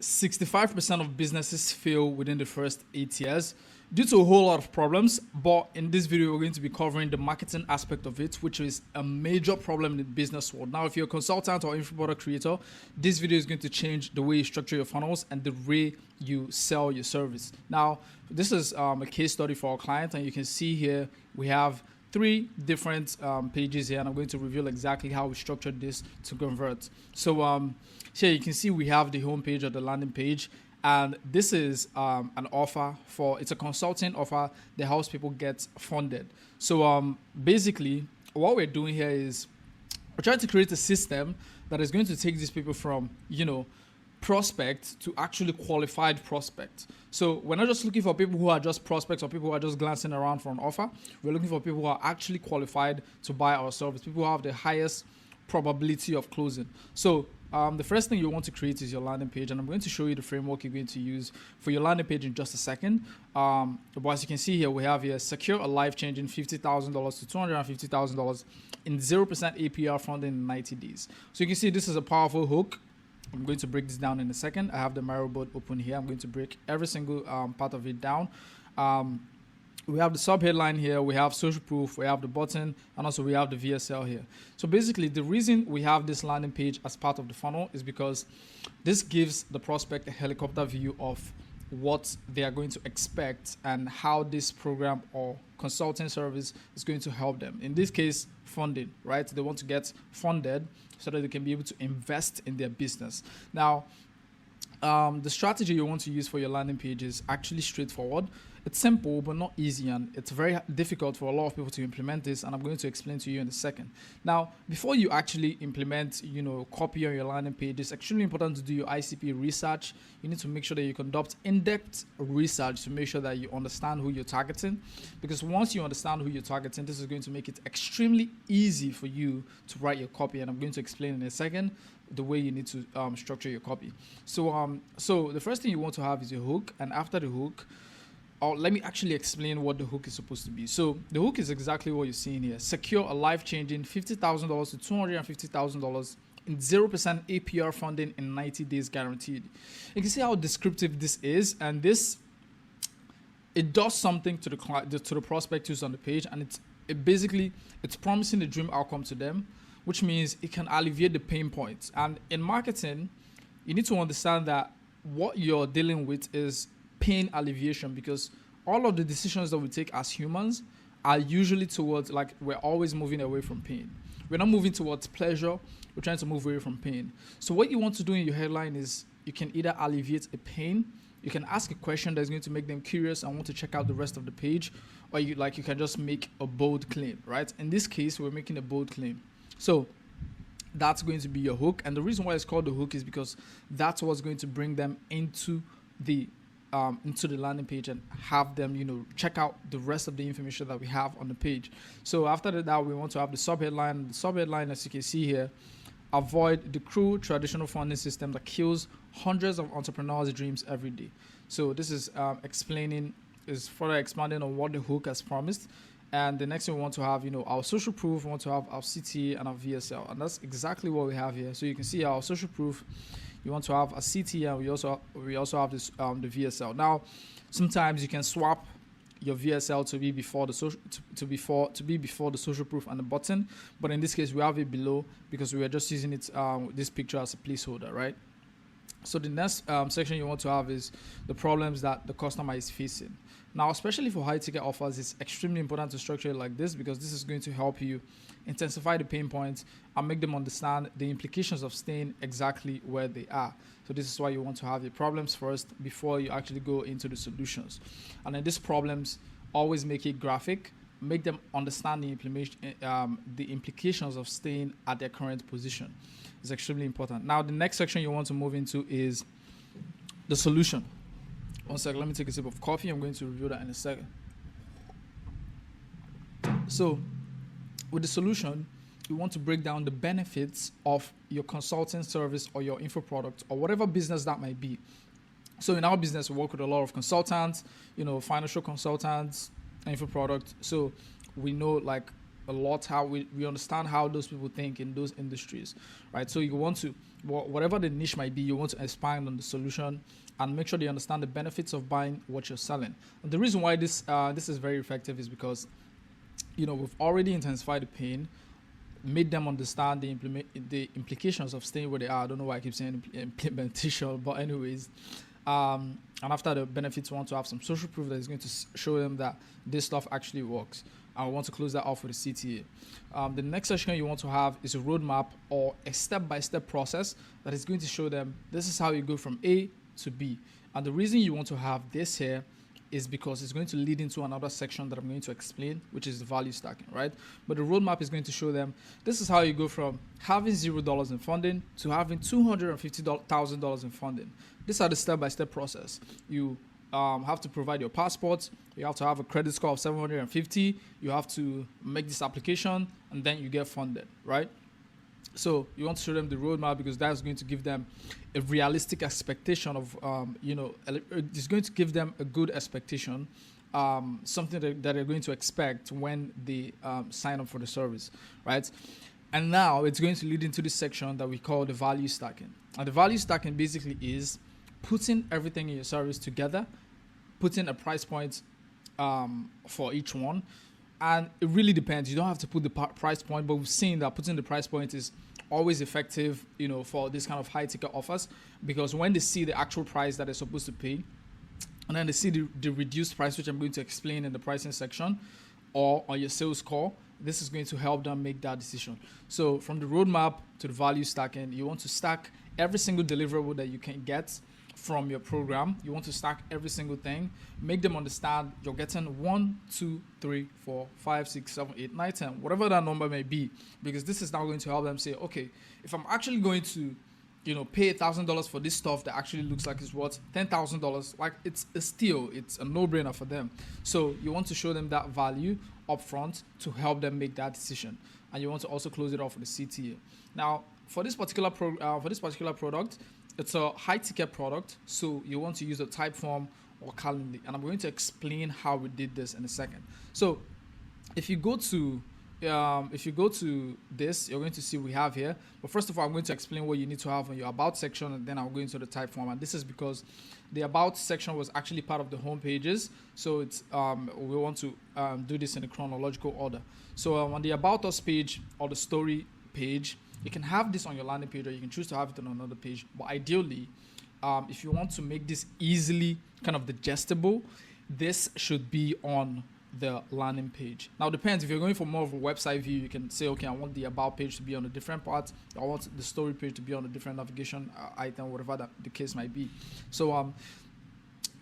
65% of businesses fail within the first 8 years due to a whole lot of problems. But in this video, we're going to be covering the marketing aspect of it, which is a major problem in the business world. Now, if you're a consultant or info product creator, this video is going to change the way you structure your funnels and the way you sell your service. Now, this is a case study for our client, and you can see here we have three different pages here, and I'm going to reveal exactly how we structured this to convert. So here you can see we have the home page or the landing page, and this is an offer it's a consulting offer that helps people get funded. So basically what we're doing here is we're trying to create a system that is going to take these people from, prospect to actually qualified prospect. So we're not just looking for people who are just prospects or people who are just glancing around for an offer. We're looking for people who are actually qualified to buy our service, people who have the highest probability of closing. So the first thing you want to create is your landing page, and I'm going to show you the framework you're going to use for your landing page in just a second. But as you can see here, we have here secure a life-changing $50,000 to $250,000 in 0% APR funding in 90 days. So you can see this is a powerful hook. I'm going to break this down in a second. I have the Miro board open here. I'm going to break every single part of it down. We have the sub headline here, we have social proof, we have the button, and also we have the VSL here. So basically the reason we have this landing page as part of the funnel is because this gives the prospect a helicopter view of what they are going to expect and how this program or consulting service is going to help them. In this case, funding, right? They want to get funded so that they can be able to invest in their business. Now, the strategy you want to use for your landing page is actually straightforward. It's simple, but not easy, and it's very difficult for a lot of people to implement this, and I'm going to explain to you in a second. Now, before you actually implement, copy on your landing page, it's extremely important to do your ICP research. You need to make sure that you conduct in-depth research to make sure that you understand who you're targeting, because once you understand who you're targeting, this is going to make it extremely easy for you to write your copy, and I'm going to explain in a second the way you need to structure your copy. So the first thing you want to have is your hook, and after the hook, let me actually explain what the hook is supposed to be. So the hook is exactly what you're seeing here. Secure a life-changing $50,000 to $250,000 in 0% APR funding in 90 days guaranteed. You can see how descriptive this is, and it does something to the prospect who's on the page, and it's promising the dream outcome to them, which means it can alleviate the pain points. And in marketing, you need to understand that what you're dealing with is pain alleviation, because all of the decisions that we take as humans are usually towards, like, we're always moving away from pain. We're not moving towards pleasure, we're trying to move away from pain. So what you want to do in your headline is you can either alleviate a pain, you can ask a question that's going to make them curious and want to check out the rest of the page, or you can just make a bold claim, right? In this case, we're making a bold claim. So that's going to be your hook, and the reason why it's called the hook is because that's what's going to bring them into the landing page and have them, check out the rest of the information that we have on the page. So after that, we want to have the subheadline. The subheadline, as you can see here, avoid the cruel traditional funding system that kills hundreds of entrepreneurs' dreams every day. So this is further expanding on what the hook has promised. And the next thing we want to have, our social proof, we want to have our CTA and our VSL. And that's exactly what we have here. So you can see our social proof, you want to have a CTA, and we also have this the VSL. Now, sometimes you can swap your VSL to be before the social before the social proof and the button, but in this case we have it below because we are just using it this picture as a placeholder, right? So the next section you want to have is the problems that the customer is facing. Now, especially for high ticket offers, it's extremely important to structure it like this, because this is going to help you intensify the pain points and make them understand the implications of staying exactly where they are. So this is why you want to have your problems first before you actually go into the solutions. And then these problems, always make it graphic, make them understand the implications of staying at their current position. It's extremely important. Now, the next section you want to move into is the solution. One second, let me take a sip of coffee. I'm going to review that in a second. So with the solution, you want to break down the benefits of your consulting service or your info product or whatever business that might be. So in our business, we work with a lot of consultants, financial consultants, info product. So we know, like, a lot how we understand how those people think in those industries, right? So you want to, whatever the niche might be, you want to expand on the solution and make sure they understand the benefits of buying what you're selling. And the reason why this is very effective is because, we've already intensified the pain, made them understand the implications of staying where they are. I don't know why I keep saying implementation, but anyways, and after the benefits, we want to have some social proof that is going to show them that this stuff actually works. And we want to close that off with a CTA. The next section you want to have is a roadmap or a step-by-step process that is going to show them this is how you go from A to B. And the reason you want to have this here is because it's going to lead into another section that I'm going to explain, which is the value stacking, right? But the roadmap is going to show them this is how you go from having $0 in funding to having $250,000 in funding. These are the step-by-step process. You have to provide your passport. You have to have a credit score of 750. You have to make this application, and then you get funded, right? So you want to show them the roadmap because that's going to give them a realistic expectation of, it's going to give them a good expectation, something that they're going to expect when they sign up for the service, right? And now it's going to lead into this section that we call the value stacking. And the value stacking basically is putting everything in your service together, putting a price point for each one. And it really depends. You don't have to put the price point, but we've seen that putting the price point is always effective, for this kind of high ticket offers, because when they see the actual price that they're supposed to pay, and then they see the reduced price, which I'm going to explain in the pricing section or on your sales call, this is going to help them make that decision. So from the roadmap to the value stacking, you want to stack every single deliverable that you can get from your program. You want to stack every single thing, make them understand you're getting 1, 2, 3, 4, 5, 6, 7, 8, 9, 10, whatever that number may be, because this is now going to help them say, okay, if I'm actually going to, pay $1,000 for this stuff that actually looks like it's worth $10,000, like it's a steal, it's a no-brainer for them. So you want to show them that value upfront to help them make that decision, and you want to also close it off with a CTA. Now, for this particular product, it's a high ticket product, so you want to use a type form or Calendly, and I'm going to explain how we did this in a second. So if you go to this, you're going to see we have here. But first of all, I'm going to explain what you need to have on your about section, and then I'll go into the type form. And this is because the about section was actually part of the home pages, so it's we want to do this in a chronological order. So on the about us page or the story page, you can have this on your landing page, or you can choose to have it on another page. But ideally, if you want to make this easily kind of digestible, this should be on the landing page. Now, it depends. If you're going for more of a website view, you can say, okay, I want the about page to be on a different part. I want the story page to be on a different navigation item, whatever the case might be. So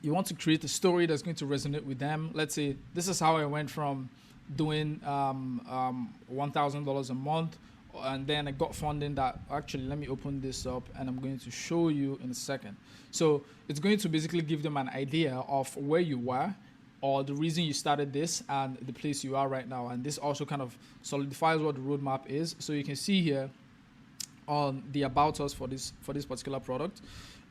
you want to create a story that's going to resonate with them. Let's say this is how I went from doing $1,000 a month, and then I got funding that, actually, let me open this up and I'm going to show you in a second. So it's going to basically give them an idea of where you were, or the reason you started this, and the place you are right now. And this also kind of solidifies what the roadmap is. So you can see here on the about us for this particular product.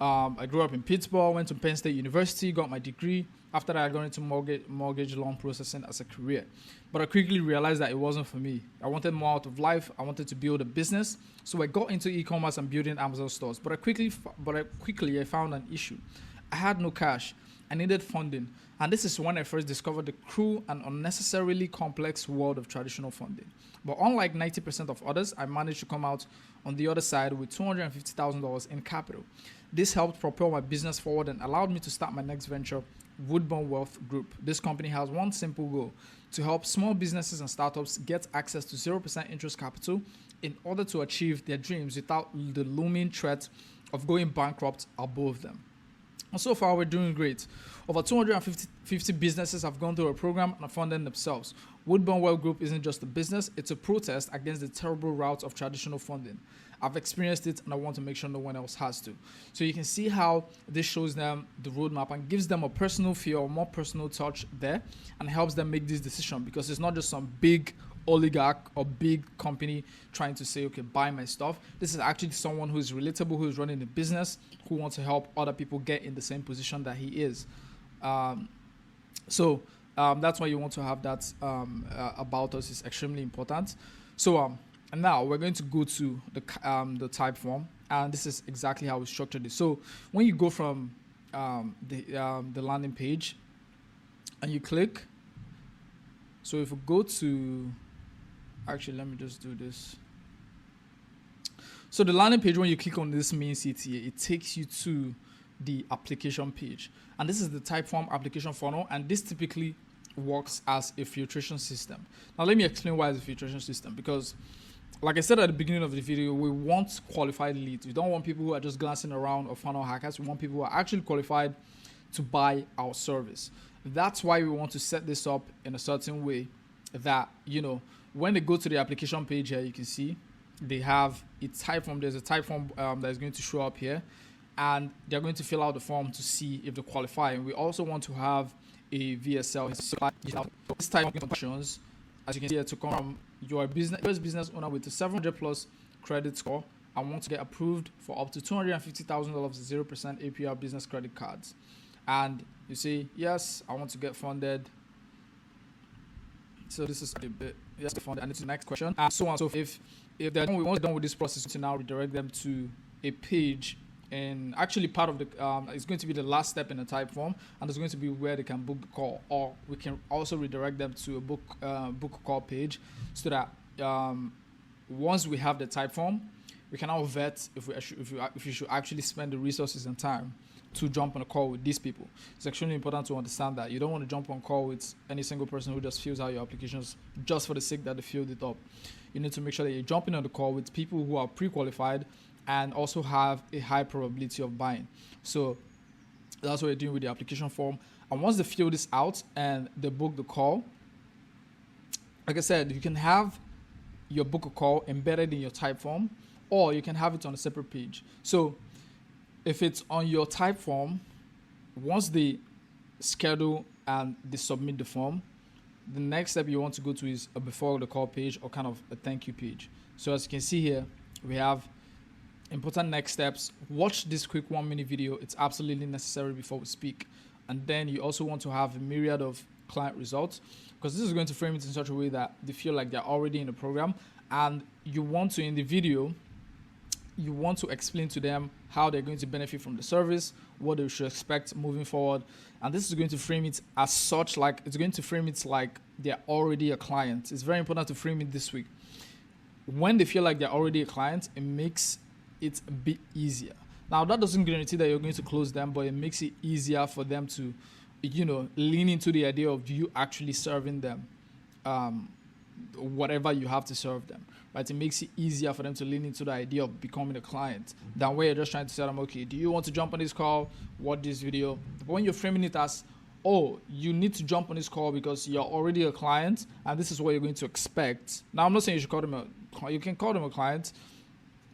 I grew up in Pittsburgh, went to Penn State University, got my degree. After that, I got into mortgage loan processing as a career. But I quickly realized that it wasn't for me. I wanted more out of life. I wanted to build a business. So I got into e-commerce and building Amazon stores. But I quickly found an issue. I had no cash. I needed funding. And this is when I first discovered the cruel and unnecessarily complex world of traditional funding. But unlike 90% of others, I managed to come out on the other side with $250,000 in capital. This helped propel my business forward and allowed me to start my next venture, Woodburn Wealth Group. This company has one simple goal: to help small businesses and startups get access to 0% interest capital in order to achieve their dreams without the looming threat of going bankrupt above them. And so far, we're doing great. Over 250 businesses have gone through a program and are funding themselves. Woodburn Wealth Group isn't just a business, it's a protest against the terrible route of traditional funding. I've experienced it, and I want to make sure no one else has to. So you can see how this shows them the roadmap and gives them a personal feel, more personal touch there, and helps them make this decision, because it's not just some big oligarch or big company trying to say, okay, buy my stuff. This is actually someone who is relatable, who is running a business, who wants to help other people get in the same position that he is. That's why you want to have that about us is extremely important. So and now we're going to go to the type form, and this is exactly how we structured it. So when you go from the landing page and you click, so if we go to, actually let me just do this. So the landing page, when you click on this main CTA, it takes you to the application page, and this is the type form application funnel, and this typically works as a filtration system. Now let me explain why it's a filtration system, because like I said at the beginning of the video, we want qualified leads. We don't want people who are just glancing around or funnel hackers. We want people who are actually qualified to buy our service. That's why we want to set this up in a certain way that, you know, when they go to the application page here, you can see they have a type form. There's a type form that is going to show up here, and they're going to fill out the form to see if they qualify. And we also want to have a VSL. This type of questions, as you can see here, to come from your business owner with a 700 plus credit score and want to get approved for up to $250,000 0% APR business credit cards. And you say, yes, I want to get funded. So this is a bit, yes, funded. And it's the next question. And so on. So if they're done, once done with this process, to now redirect them to a page. And actually part of the it's going to be the last step in the type form, and it's going to be where they can book the call, or we can also redirect them to a book a call page, so that once we have the type form, we can now vet if we should actually spend the resources and time to jump on a call with these people. It's extremely important to understand that you don't want to jump on a call with any single person who just fills out your applications just for the sake that they filled it up. You need to make sure that you're jumping on the call with people who are pre-qualified and also have a high probability of buying. So that's what you're doing with the application form. And once they fill this out and they book the call, like I said, you can have your book a call embedded in your type form, or you can have it on a separate page. So if it's on your type form, once they schedule and they submit the form, the next step you want to go to is a before the call page, or kind of a thank you page. So as you can see here, we have important next steps. Watch this quick 1-minute video. It's absolutely necessary before we speak. And then you also want to have a myriad of client results, because this is going to frame it in such a way that they feel like they're already in the program. And you want to, in the video, you want to explain to them how they're going to benefit from the service, what they should expect moving forward. And this is going to frame it as such, like it's going to frame it like they're already a client. It's very important to frame it this way. When they feel like they're already a client, it makes it's a bit easier. Now that doesn't guarantee that you're going to close them, but it makes it easier for them to, you know, lean into the idea of you actually serving them whatever you have to serve them, right? It makes it easier for them to lean into the idea of becoming a client than where you're just trying to tell them, okay, do you want to jump on this call, watch this video? But when you're framing it as, oh, you need to jump on this call because you're already a client and this is what you're going to expect. Now I'm not saying you should call them you can call them a client.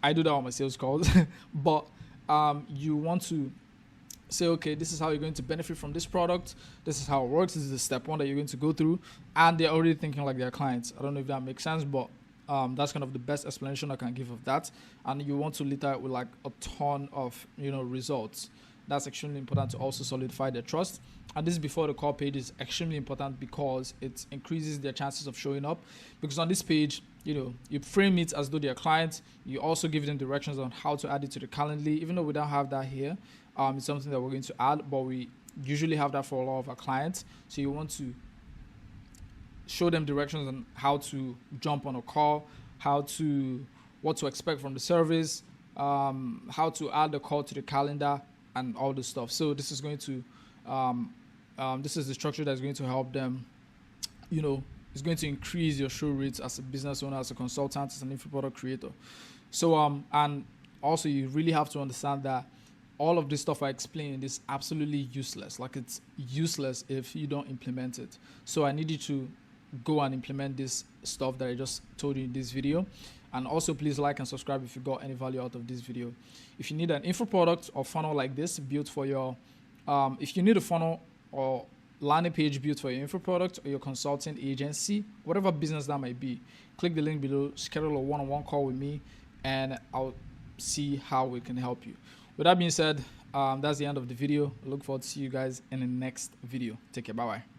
I do that on my sales calls, but you want to say, okay, this is how you're going to benefit from this product. This is how it works. This is the step one that you're going to go through. And they're already thinking like they're clients. I don't know if that makes sense, but that's kind of the best explanation I can give of that. And you want to litter it with like a ton of, you know, results. That's extremely important to also solidify their trust. And this before the call page is extremely important because it increases their chances of showing up. Because on this page, you know, you frame it as though they're clients. You also give them directions on how to add it to the Calendly. Even though we don't have that here, it's something that we're going to add, but we usually have that for a lot of our clients. So you want to show them directions on how to jump on a call, what to expect from the service, how to add the call to the calendar, and all this stuff. So this is going to, this is the structure that's going to help them, you know, it's going to increase your show rates as a business owner, as a consultant, as an info product creator. So, and also you really have to understand that all of this stuff I explained is absolutely useless. Like it's useless if you don't implement it. So I need you to go and implement this stuff that I just told you in this video. And also please like and subscribe if you got any value out of this video. If you need an info product or funnel like this built for your, if you need a funnel or landing page built for your info product or your consulting agency, whatever business that might be, click the link below, schedule a one-on-one call with me, and I'll see how we can help you. With that being said, that's the end of the video. I look forward to see you guys in the next video. Take care. Bye-bye.